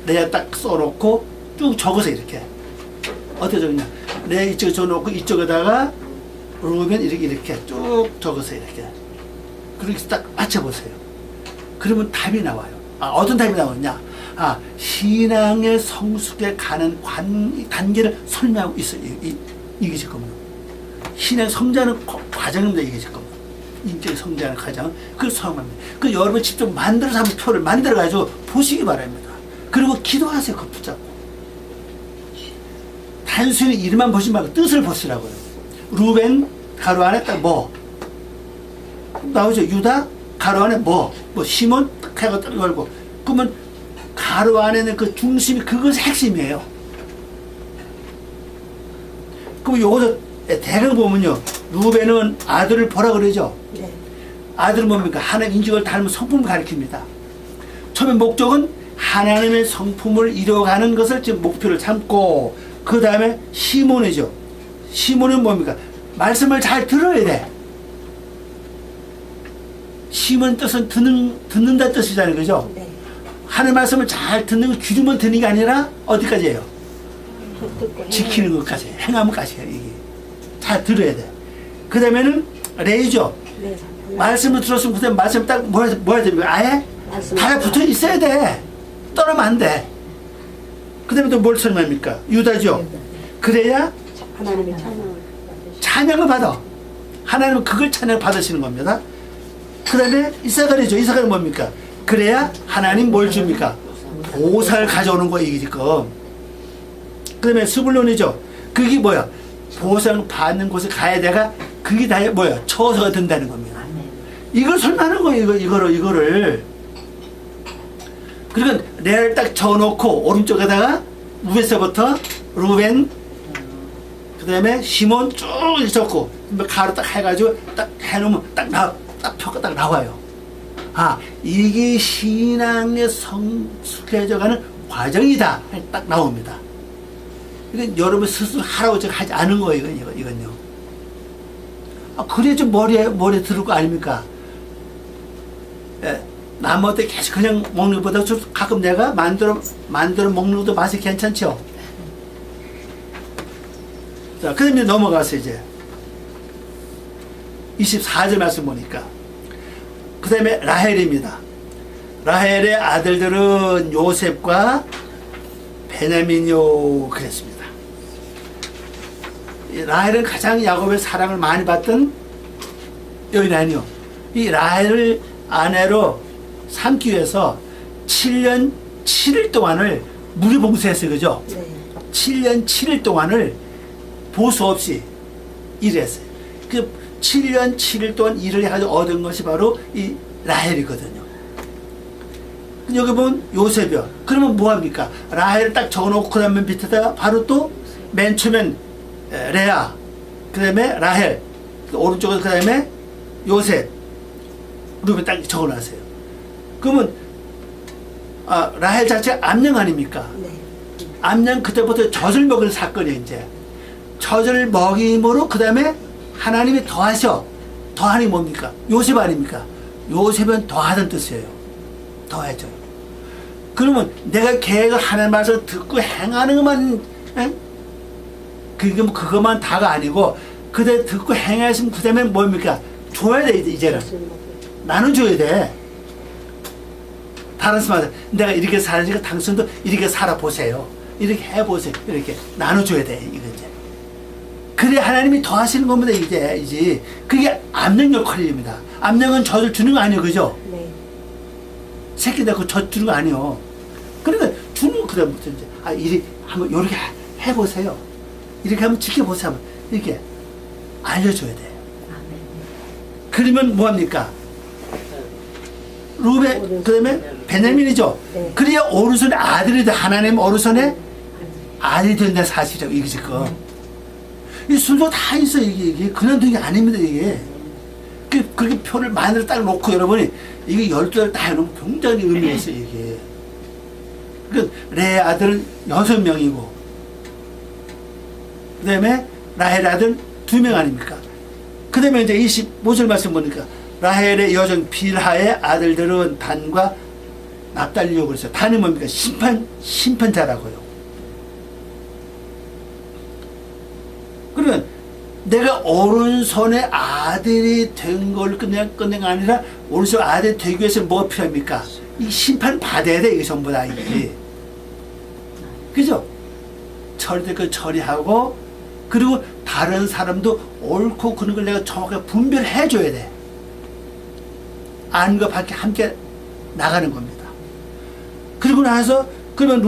내가 딱 써놓고 쭉 적어서 이렇게 어떻게 적냐? 내가 이쪽에 적어놓고 이쪽에다가 루벤 이렇게 쭉 적어서 이렇게 그렇게 딱 맞춰보세요. 그러면 답이 나와요. 어떤 답이 나오냐? 신앙의 성숙에 가는 단계를 설명하고 있어요. 이게 지금 신앙 성장하는 과정입니다. 이게 지금 인격 성장하는 과정 그걸 설명합니다. 그 여러분 직접 만들어서 한번 표를 만들어가지고 보시기 바랍니다. 그리고 기도하세요. 그거 붙잡고 단순히 이름만 보지 말고 뜻을 보시라고요. 루벤 가로 안에 딱 뭐 나오죠. 유다 가로 안에 뭐 시몬 해가 딱 열고 그러면 가로 안에는 그 중심이 그것이 핵심이에요. 그럼 요것을 대강 보면요. 루벤은 아들을 보라 그러죠. 네. 아들은 뭡니까? 하나님 인격을 닮은 성품을 가리킵니다. 처음에 목적은 하나님의 성품을 이뤄가는 것을 지금 목표를 삼고 그 다음에 시몬이죠. 시몬은 뭡니까? 말씀을 잘 들어야 돼. 시몬 뜻은 듣는다 뜻이잖아요. 그죠? 네. 하나님 말씀을 잘 듣는 거 귀로만 듣는 게 아니라 어디까지예요? 듣고 지키는 것까지, 행함까지 해요. 이게 잘 들어야 돼. 그 다음에는 레이죠. 네. 말씀을 들었으면 그다음 말씀 딱 뭐 해야 됩니까? 아예 말씀 다 붙어 있어야 돼. 떠나면 안 돼. 그 다음에 또 뭘 설명합니까? 유다죠. 그래야 하나님의 찬양을 찬양을 받아. 하나님은 그걸 찬양을 받으시는 겁니다. 그 다음에 이사갈이죠. 이사갈은 뭡니까? 그래야 하나님 뭘 줍니까? 보살을 가져오는 거예요. 이게 지금. 그 다음에 스불론이죠. 그게 뭐야? 보상 받는 곳에 가야 돼가 그게 다 뭐야? 처소가 된다는 겁니다. 이걸 설명하는 거예요. 이거를. 그러니까 레아를 딱 적어놓고 오른쪽에다가 위에서부터 루벤, 그 다음에 시몬 쭉 이렇게 적고 가로 딱 해가지고 딱 해놓으면 딱 표가 딱 나와요. 아, 이게 신앙의 성숙해져가는 과정이다. 딱 나옵니다. 이건 여러분 스스로 하라고 제가 하지 않은 거예요. 이건요. 아, 그래 좀 머리에 들을 거 아닙니까? 예, 나무한테 계속 그냥 먹는 것보다 좀 가끔 내가 만들어 먹는 것도 맛이 괜찮죠? 자, 그 다음에 넘어가서 이제 24절 말씀 보니까 그 다음에 라헬입니다. 라헬의 아들들은 요셉과 베냐민이요 그랬습니다. 이 라헬은 가장 야곱의 사랑을 많이 받던 여인이 아니요. 이 라헬을 아내로 삼기 위해서 7년 7일 동안을 무료봉사했어요. 그죠? 네. 7년 7일 동안을 보수 없이 일했어요. 그 7년 7일 동안 일을 해가지고 얻은 것이 바로 이 라헬이거든요. 여기 보면 요셉이요. 그러면 뭐합니까? 라헬을 딱 적어놓고 그 다음에 밑에다가 바로 또 맨 처음엔 레아, 그 다음에 라헬, 오른쪽에 그 다음에 요셉, 루벤 딱 적어놨어요. 그러면 라헬 자체가 암령 아닙니까? 네. 암령 그때부터 젖을 먹을 사건이에요. 이제 젖을 먹임으로 그 다음에 하나님이 더하셔. 더하니 뭡니까? 요셉 아닙니까? 요셉은 더하던 뜻이에요. 더해져요. 그러면 내가 계획을 하는 말을 듣고 행하는 것만, 그것만 다가 아니고, 그대 듣고 행하시면 그 다음에 뭡니까? 줘야 돼, 이제는. 나눠줘야 돼. 다른 말은 내가 이렇게 살으니까 당신도 이렇게 살아보세요. 이렇게 해보세요. 이렇게 나눠줘야 돼, 이거 이제. 그래 하나님이 더 하시는 겁니다. 이제 그게 암령 역할입니다. 암령은 젖을 주는 거 아니에요, 그죠? 네. 새끼들 그젖 주는 거 아니에요. 그러니까 주는 거 그다음부터 이제 이리 한번 이렇게 해보세요. 이렇게 한번 지켜보세요. 이렇게 알려줘야 돼요. 그러면 뭐 합니까? 루벤 그다음에 베냐민이죠. 네. 그래야 오른손에 아들이 돼. 하나님 오른손에 아들이 된다는 사실이라고 이게 지금. 이 순서 다 있어. 이게 그냥 된 게 아닙니다. 이게 그렇게 표를 만들어 딱 놓고 여러분이 이게 12달 다 해놓으면 굉장히 의미가 있어요. 이게 레 아들은 6명이고 그 다음에 라헬 아들 2명 아닙니까? 그 다음에 이제 25절 말씀 보니까 라헬의 여종 빌하의 아들들은 단과 납달리요 그랬어요. 단이 뭡니까? 심판자라고요. 그러면 내가 오른손에 아들이 된 걸 끝낸 거 아니라 오른손 아들이 되기 위해서 뭐가 필요합니까? 이 심판 받아야 돼. 이게 전부 다 이게. 그죠? 처리될 걸 처리하고 그리고 다른 사람도 옳고 그런 걸 내가 정확하게 분별해 줘야 돼. 아는 것 밖에 함께 나가는 겁니다. 그리고 나서 그러면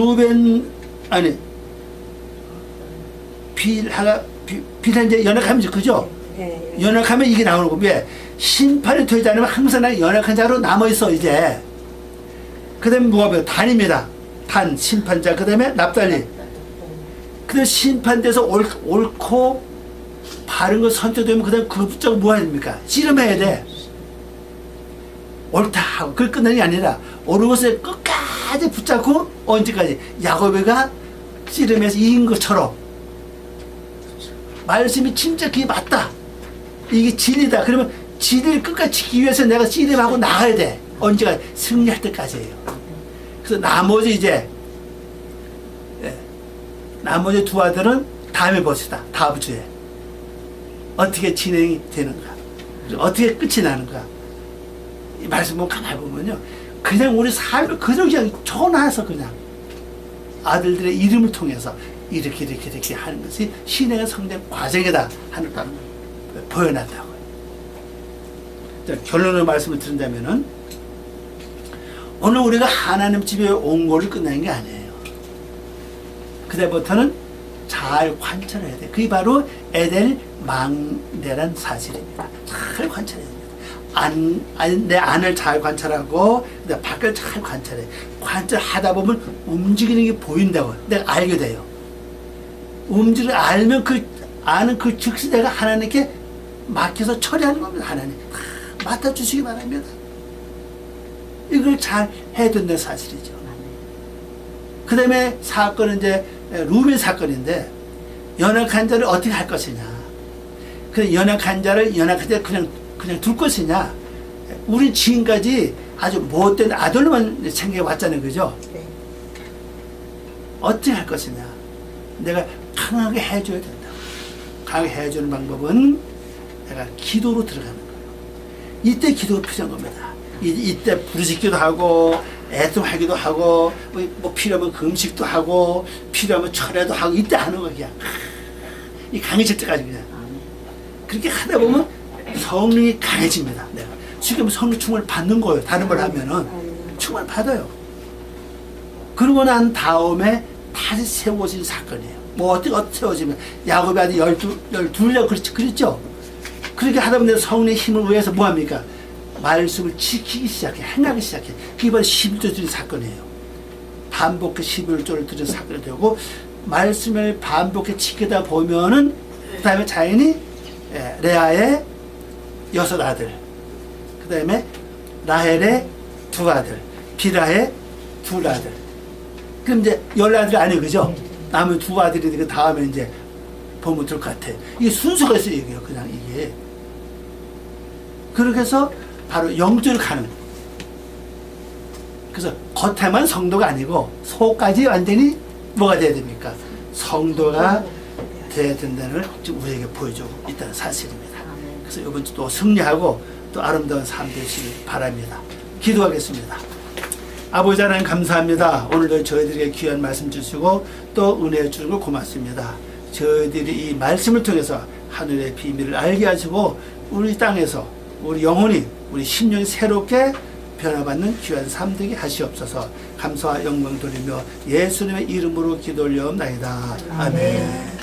빌하 이제 연약하면 이제 그죠? 네. 연약하면 이게 나오는 거. 왜? 심판이 되지 않으면 항상 나 연약한 자로 남아있어, 이제. 그 다음에 뭐가 단입니다. 단, 심판자. 그 다음에 납달리. 그 다음에 심판돼서 옳고 바른 거 선택되면 그 다음에 그걸 붙잡고 뭐 해야 됩니까? 씨름해야 돼. 옳다 하고. 그걸 끝내는 게 아니라 옳은 것을 끝까지 붙잡고 언제까지? 야곱이가 씨름해서 이긴 것처럼. 말씀이 진짜 그게 맞다. 이게 진리다. 그러면 진리를 끝까지 지키기 위해서 내가 씨름하고 나가야 돼. 언제가 승리할 때까지예요. 그래서 나머지 이제 나머지 두 아들은 다음에 봅시다. 다음 주에 어떻게 진행이 되는가, 어떻게 끝이 나는가. 이 말씀 보면 가만히 보면요, 그냥 우리 삶을 그냥 적어놔서 그냥 아들들의 이름을 통해서 이렇게 하는 것이 신앙의 성장 과정이다 하는 걸 보여놨다고요. 결론의 말씀을 드린다면은 오늘 우리가 하나님 집에 온 거를 끝낸 게 아니에요. 그때부터는 잘 관찰해야 돼. 그게 바로 에덴 망대란 사실입니다. 잘 관찰해야 됩니다. 내 안을 잘 관찰하고 내 밖을 잘 관찰해. 관찰하다 보면 움직이는 게 보인다고 내가 알게 돼요. 움직이는 알면 그 아는 그 즉시 내가 하나님께 맡겨서 처리하는 겁니다. 하나님 맡아주시기 바랍니다. 이걸 잘 해야 된다는 사실이죠. 그 다음에 사건은 이제 루벤 사건인데, 연약한 자를 어떻게 할 것이냐. 그 연약한 자를 그냥 둘 것이냐. 우린 지금까지 아주 못된 아들로만 생겨왔잖아요. 그죠? 네. 어떻게 할 것이냐. 내가 강하게 해줘야 된다. 강하게 해주는 방법은 내가 기도로 들어가는 거예요. 이때 기도가 필요한 겁니다. 이때 부르짖기도 하고 애통하기도 하고 뭐 필요하면 금식도 하고 필요하면 철회도 하고 이때 하는 거야. 그냥 이 강해질 때까지 그냥 그렇게 하다 보면 성령이 강해집니다. 내가 지금 성령 충만을 받는 거예요. 다른 걸 하면은 충만 받아요. 그러고 난 다음에 다시 세워진 사건이에요. 뭐 어떻게 세워지면 야곱의 아들 12명 그랬죠. 그렇게 하다 보면 성령의 힘을 위해서 뭐합니까? 말씀을 지키기 시작해. 행하기 시작해. 그게 바로 11조 드린 사건이에요. 반복해 11조를 드린 사건이 되고, 말씀을 반복해 지키다 보면은 그 다음에 자연히 레아의 6 아들, 그 다음에 라헬의 2 아들, 빌하의 2 아들. 그럼 이제 10 아들이 아니에요. 그죠? 남은 2 아들이 그 다음에 이제 보면 될 것 같아요. 이게 순서가 있어요. 이게요. 그냥 이게. 그렇게 해서 바로 영적으로 가는. 그래서 겉에만 성도가 아니고 속까지 완전히 뭐가 돼야 됩니까? 성도가 돼야 된다는 걸 지금 우리에게 보여주고 있다는 사실입니다. 그래서 이번 주 또 승리하고 또 아름다운 삶 되시길 바랍니다. 기도하겠습니다. 아버지 하나님 감사합니다. 오늘도 저희들에게 귀한 말씀 주시고 또 은혜 주는 걸 고맙습니다. 저희들이 이 말씀을 통해서 하늘의 비밀을 알게 하시고 우리 땅에서 우리 영혼이 우리 심령이 새롭게 변화받는 귀한 삶 되게 하시옵소서. 감사와 영광 돌리며 예수님의 이름으로 기도 올려옵나이다. 아멘.